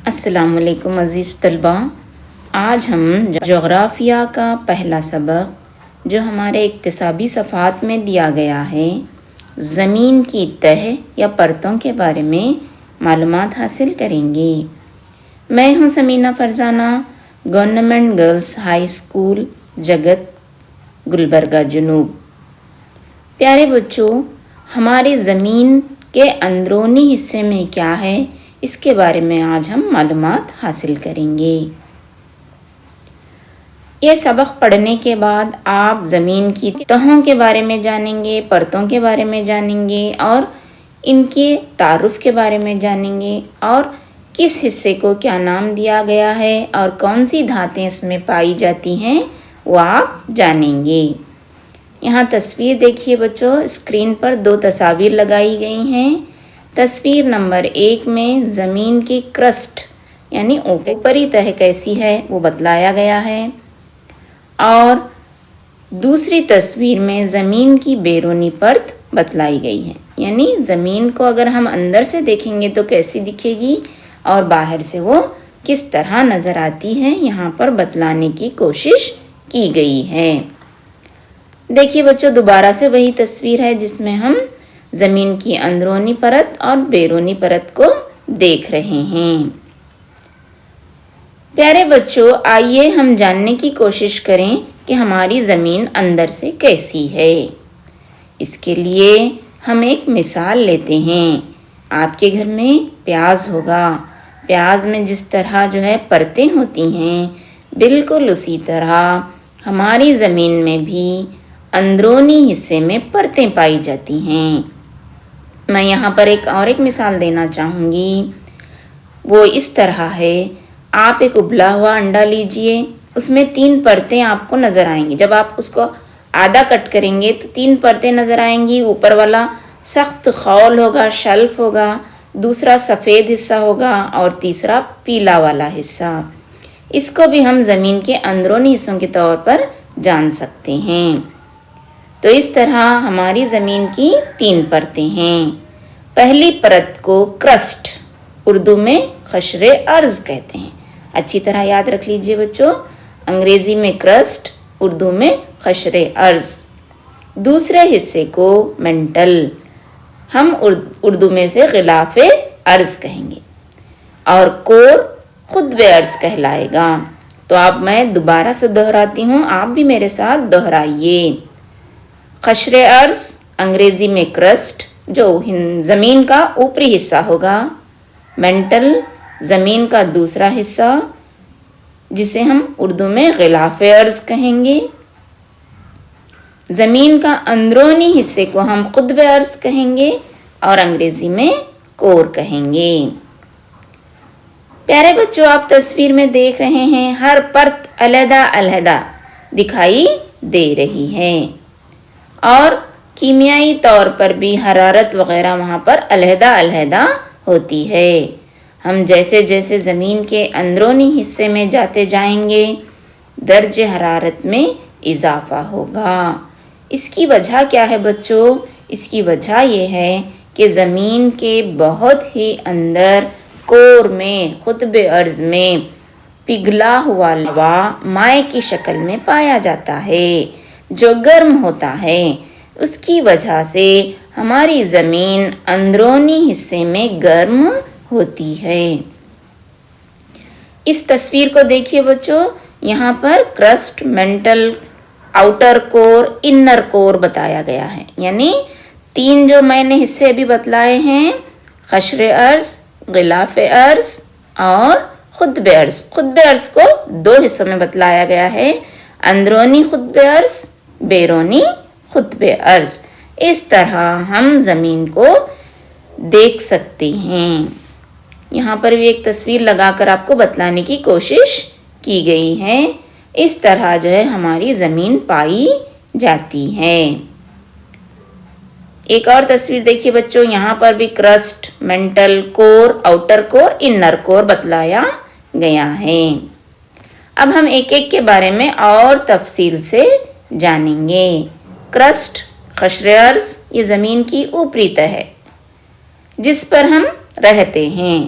السلام علیکم عزیز طلبہ، آج ہم جغرافیہ کا پہلا سبق جو ہمارے اکتسابی صفحات میں دیا گیا ہے، زمین کی تہہ یا پرتوں کے بارے میں معلومات حاصل کریں گے۔ میں ہوں Samina Farzana, government girls high school Jagat Gulbarga جنوب۔ پیارے بچوں، ہماری زمین کے اندرونی حصے میں کیا ہے، اس کے بارے میں آج ہم معلومات حاصل کریں گے۔ یہ سبق پڑھنے کے بعد آپ زمین کی تہوں کے بارے میں جانیں گے، پرتوں کے بارے میں جانیں گے اور ان کے تعارف کے بارے میں جانیں گے اور کس حصے کو کیا نام دیا گیا ہے اور کون سی دھاتیں اس میں پائی جاتی ہیں وہ آپ جانیں گے۔ یہاں تصویر دیکھیے بچوں، اسکرین پر 2 تصاویر لگائی گئی ہیں۔ تصویر نمبر 1 میں زمین کی کرسٹ یعنی اوپری تہہ کیسی ہے وہ بتلایا گیا ہے، اور دوسری تصویر میں زمین کی بیرونی پرت بتلائی گئی ہے، یعنی زمین کو اگر ہم اندر سے دیکھیں گے تو کیسی دکھے گی اور باہر سے وہ کس طرح نظر آتی ہے، یہاں پر بتلانے کی کوشش کی گئی ہے۔ دیکھیے بچوں، دوبارہ سے وہی تصویر ہے جس میں ہم زمین کی اندرونی پرت اور بیرونی پرت کو دیکھ رہے ہیں۔ پیارے بچوں، آئیے ہم جاننے کی کوشش کریں کہ ہماری زمین اندر سے کیسی ہے۔ اس کے لیے ہم ایک مثال لیتے ہیں۔ آپ کے گھر میں پیاز ہوگا، پیاز میں جس طرح پرتیں ہوتی ہیں، بالکل اسی طرح ہماری زمین میں بھی اندرونی حصے میں پرتیں پائی جاتی ہیں۔ میں یہاں پر ایک مثال دینا چاہوں گی، وہ اس طرح ہے۔ آپ ایک ابلا ہوا انڈا لیجئے، اس میں 3 پرتیں آپ کو نظر آئیں گی۔ جب آپ اس کو آدھا کٹ کریں گے تو 3 پرتیں نظر آئیں گی۔ اوپر والا سخت خول ہوگا، شلف ہوگا، دوسرا سفید حصہ ہوگا اور تیسرا پیلا والا حصہ۔ اس کو بھی ہم زمین کے اندرونی حصوں کے طور پر جان سکتے ہیں۔ تو اس طرح ہماری زمین کی 3 پرتیں ہیں۔ پہلی پرت کو کرسٹ، اردو میں قشر ارض کہتے ہیں۔ اچھی طرح یاد رکھ لیجئے بچوں، انگریزی میں کرسٹ، اردو میں قشر ارض۔ دوسرے حصے کو مینٹل، ہم اردو میں سے غلاف ارض کہیں گے، اور کور قطب ارض کہلائے گا۔ تو میں دوبارہ سے دہراتی ہوں، آپ بھی میرے ساتھ دہرائیے۔ قشر ارض انگریزی میں کرسٹ جو زمین کا اوپری حصہ ہوگا، مینٹل زمین کا دوسرا حصہ جسے ہم اردو میں غلاف ارض کہیں گے، زمین کا اندرونی حصے کو ہم قطب ارض کہیں گے اور انگریزی میں کور کہیں گے۔ پیارے بچوں، آپ تصویر میں دیکھ رہے ہیں ہر پرت علیحدہ علیحدہ دکھائی دے رہی ہے، اور کیمیائی طور پر بھی حرارت وغیرہ وہاں پر علیحدہ علیحدہ ہوتی ہے۔ ہم جیسے جیسے زمین کے اندرونی حصے میں جاتے جائیں گے، درجہ حرارت میں اضافہ ہوگا۔ اس کی وجہ کیا ہے بچوں؟ اس کی وجہ یہ ہے کہ زمین کے بہت ہی اندر کور میں، قطب ارض میں پگھلا ہوا لوا مائع کی شکل میں پایا جاتا ہے جو گرم ہوتا ہے۔ اس کی وجہ سے ہماری زمین اندرونی حصے میں گرم ہوتی ہے۔ اس تصویر کو دیکھیے بچوں، یہاں پر کرسٹ، مینٹل، آؤٹر کور، انر کور بتایا گیا ہے، یعنی 3 جو میں نے حصے بھی بتلائے ہیں، قشر ارض، غلاف ارض اور قطب ارض۔ قطب ارض کو 2 حصوں میں بتلایا گیا ہے، اندرونی قطب ارض، بیرونی قطب ارض۔ اس طرح ہم زمین کو دیکھ سکتے ہیں۔ یہاں پر بھی ایک تصویر لگا کر آپ کو بتلانے کی کوشش کی گئی ہے۔ اس طرح ہماری زمین پائی جاتی ہے۔ ایک اور تصویر دیکھیے بچوں، یہاں پر بھی کرسٹ، مینٹل، کور، آؤٹر کور، انر کور بتلایا گیا ہے۔ اب ہم ایک ایک کے بارے میں اور تفصیل سے جانیں گے۔ کرسٹ، قشر ارض، یہ زمین کی اوپری تہہ ہے جس پر ہم رہتے ہیں۔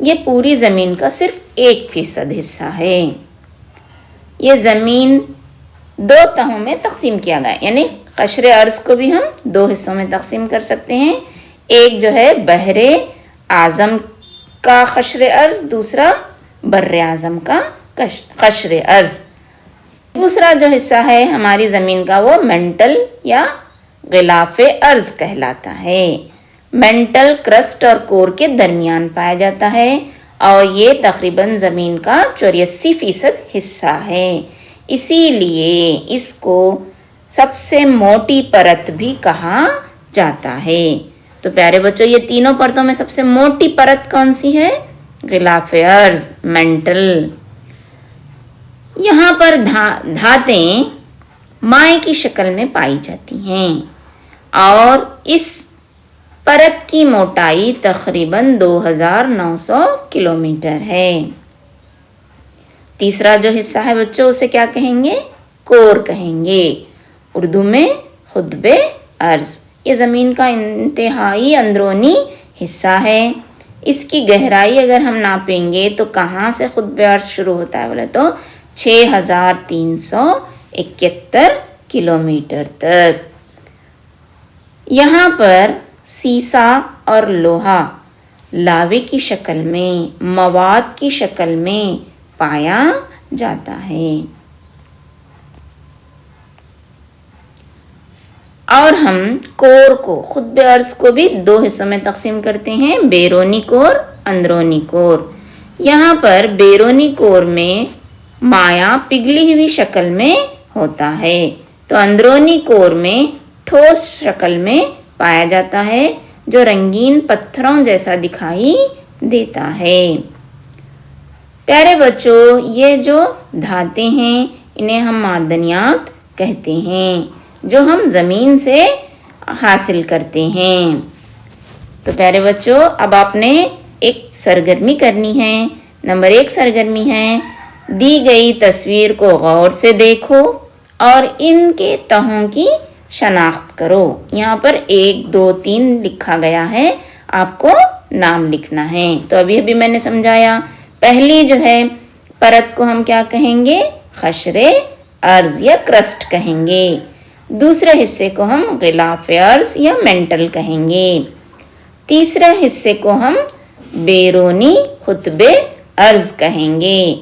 یہ پوری زمین کا صرف 1% حصہ ہے۔ یہ زمین 2 تہوں میں تقسیم کیا گیا ہے، یعنی قشر ارض کو بھی ہم 2 حصوں میں تقسیم کر سکتے ہیں۔ ایک جو ہے بحر اعظم کا قشر ارض، دوسرا بر اعظم کا قشر ارض۔ دوسرا جو حصہ ہے ہماری زمین کا وہ مینٹل یا غلاف ارض کہلاتا ہے۔ مینٹل کرسٹ اور کور کے درمیان پایا جاتا ہے اور یہ تقریباً زمین کا 84% حصہ ہے، اسی لیے اس کو سب سے موٹی پرت بھی کہا جاتا ہے۔ تو پیارے بچوں، یہ تینوں پرتوں میں سب سے موٹی پرت کون سی ہے؟ غلاف ارض، مینٹل۔ یہاں پر دھاتیں مائع کی شکل میں پائی جاتی ہیں اور اس پرت کی موٹائی تقریباً 2900 کلومیٹر ہے۔ تیسرا جو حصہ ہے بچوں، اسے کیا کہیں گے؟ کور کہیں گے، اردو میں قطب ارض۔ یہ زمین کا انتہائی اندرونی حصہ ہے۔ اس کی گہرائی اگر ہم ناپیں گے تو کہاں سے قطب ارض شروع ہوتا ہے بولے تو 6371 کلومیٹر تک۔ یہاں پر سیسا اور لوہا لاوے کی شکل میں، مواد کی شکل میں پایا جاتا ہے۔ اور ہم کور کو، قطب ارض کو بھی 2 حصوں میں تقسیم کرتے ہیں، بیرونی کور، اندرونی کور۔ یہاں پر بیرونی کور میں مائع پگھلی ہوئی شکل میں ہوتا ہے، تو اندرونی کور میں ٹھوس شکل میں پایا جاتا ہے جو رنگین پتھروں جیسا دکھائی دیتا ہے۔ پیارے بچوں، یہ جو دھاتیں ہیں انہیں ہم معدنیات کہتے ہیں جو ہم زمین سے حاصل کرتے ہیں۔ تو پیارے بچوں، اب آپ نے ایک سرگرمی کرنی ہے۔ نمبر 1 سرگرمی ہے، دی گئی تصویر کو غور سے دیکھو اور ان کے تہوں کی شناخت کرو۔ یہاں پر 1 2 3 لکھا گیا ہے، آپ کو نام لکھنا ہے۔ تو ابھی میں نے سمجھایا، پہلی جو ہے پرت کو ہم کیا کہیں گے؟ قشر ارض یا کرسٹ کہیں گے۔ دوسرے حصے کو ہم غلاف ارض یا مینٹل کہیں گے۔ تیسرے حصے کو ہم بیرونی قطب ارض کہیں گے۔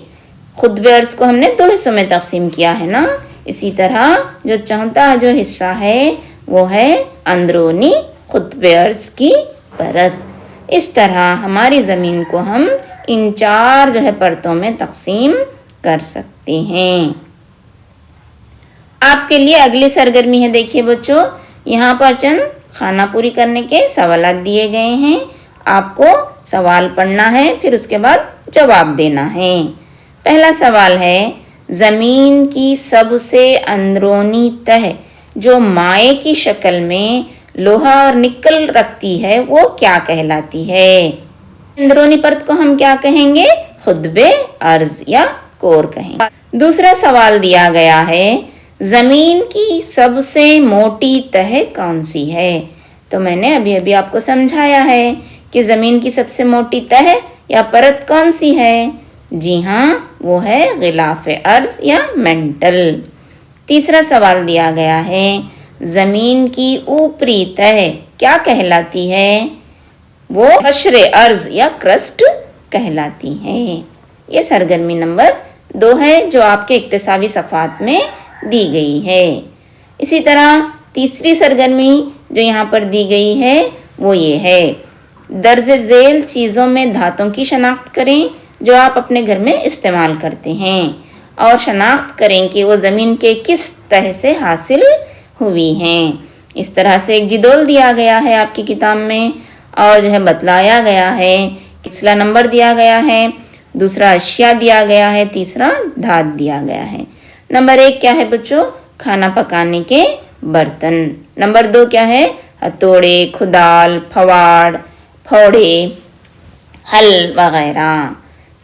قطب ارض کو ہم نے 2 حصوں میں تقسیم کیا ہے نا، اسی طرح جو چوتھا جو حصہ ہے وہ ہے اندرونی قطب ارض کی پرت۔ اس طرح ہماری زمین کو ہم ان 4 جو ہے پرتوں میں تقسیم کر سکتے ہیں۔ آپ کے لیے اگلی سرگرمی ہے، دیکھیے بچوں، یہاں پر چند خانہ پوری کرنے کے سوالات دیے گئے ہیں۔ آپ کو سوال پڑھنا ہے، پھر اس کے بعد جواب دینا ہے۔ پہلا سوال ہے، زمین کی سب سے اندرونی تہ جو مائع کی شکل میں لوہا اور نکل رکھتی ہے وہ کیا کہلاتی ہے؟ اندرونی پرت کو ہم کیا کہیں گے؟ قطب ارض یا کور کہیں گے۔ دوسرا سوال دیا گیا ہے، زمین کی سب سے موٹی تہ کون سی ہے؟ تو میں نے ابھی آپ کو سمجھایا ہے کہ زمین کی سب سے موٹی تہ یا پرت کون سی ہے؟ جی ہاں، وہ ہے غلاف ارض یا مینٹل۔ تیسرا سوال دیا گیا ہے، زمین کی اوپری تہ کیا کہلاتی ہے؟ وہ قشر ارض یا کرسٹ کہلاتی ہے۔ یہ سرگرمی نمبر 2 ہے جو آپ کے اکتسابی صفحات میں دی گئی ہے۔ اسی طرح تیسری سرگرمی جو یہاں پر دی گئی ہے وہ یہ ہے، درج ذیل چیزوں میں دھاتوں کی شناخت کریں جو آپ اپنے گھر میں استعمال کرتے ہیں اور شناخت کریں کہ وہ زمین کے کس تہ سے حاصل ہوئی ہیں۔ اس طرح سے ایک جدول دیا گیا ہے آپ کی کتاب میں اور جو ہے بتلایا گیا ہے، پچھلا نمبر دیا گیا ہے، دوسرا اشیاء دیا گیا ہے، تیسرا دھات دیا گیا ہے۔ نمبر 1 کیا ہے بچوں؟ کھانا پکانے کے برتن۔ نمبر 2 کیا ہے؟ ہتھوڑے، کھدال، پھواڑ، پھوڑے، ہل وغیرہ۔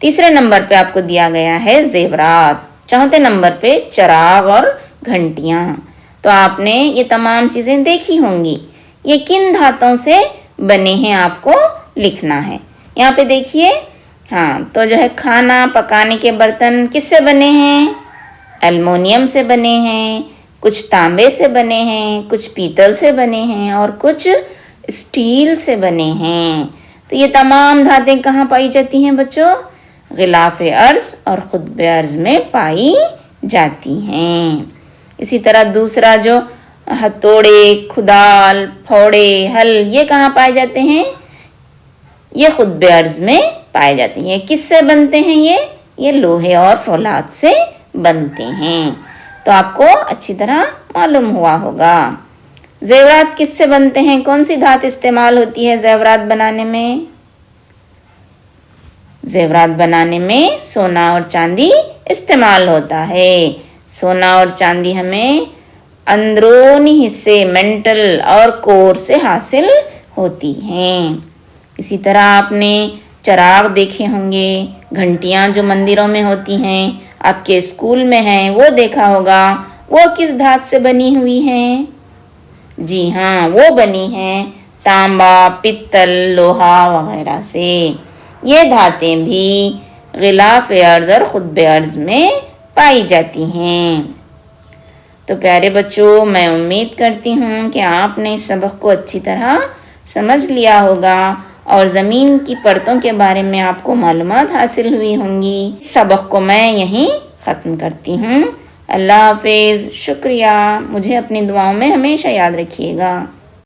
تیسرے نمبر پہ آپ کو دیا گیا ہے زیورات۔ چوتھے نمبر پہ چراغ اور گھنٹیاں۔ تو آپ نے یہ تمام چیزیں دیکھی ہوں گی۔ یہ کن دھاتوں سے بنے ہیں آپ کو لکھنا ہے۔ یہاں پہ دیکھیے ہاں تو جو ہے کھانا پکانے کے برتن کس سے بنے ہیں؟ ایلومینیم سے بنے ہیں، کچھ تانبے سے بنے ہیں، کچھ پیتل سے بنے ہیں اور کچھ اسٹیل سے بنے ہیں۔ تو یہ تمام دھاتیں کہاں پائی جاتی ہیں بچوں؟ غلاف ارض اور قطب ارض میں پائی جاتی ہیں۔ اسی طرح دوسرا جو ہتھوڑے، کھدال، پھوڑے، ہل، یہ کہاں پائے جاتے ہیں؟ یہ قطب ارض میں پائے جاتے ہیں۔ کس سے بنتے ہیں یہ لوہے اور فولاد سے بنتے ہیں۔ تو آپ کو اچھی طرح معلوم ہوا ہوگا۔ زیورات کس سے بنتے ہیں؟ کون سی دھات استعمال ہوتی ہے زیورات بنانے میں؟ زیورات بنانے میں سونا اور چاندی استعمال ہوتا ہے۔ سونا اور چاندی ہمیں اندرونی حصے مینٹل اور کور سے حاصل ہوتی ہیں۔ اسی طرح آپ نے چراغ دیکھے ہوں گے، گھنٹیاں جو مندروں میں ہوتی ہیں، آپ کے اسکول میں ہیں وہ دیکھا ہوگا، وہ کس دھات سے بنی ہوئی ہیں؟ جی ہاں، وہ بنی ہیں تانبا، پتل، لوہا وغیرہ سے۔ یہ دھاتیں بھی غلاف ارض اور قطب ارض میں پائی جاتی ہیں۔ تو پیارے بچوں، میں امید کرتی ہوں کہ آپ نے اس سبق کو اچھی طرح سمجھ لیا ہوگا اور زمین کی پرتوں کے بارے میں آپ کو معلومات حاصل ہوئی ہوں گی۔ اس سبق کو میں یہیں ختم کرتی ہوں۔ اللہ حافظ، شکریہ، مجھے اپنی دعاؤں میں ہمیشہ یاد رکھیے گا۔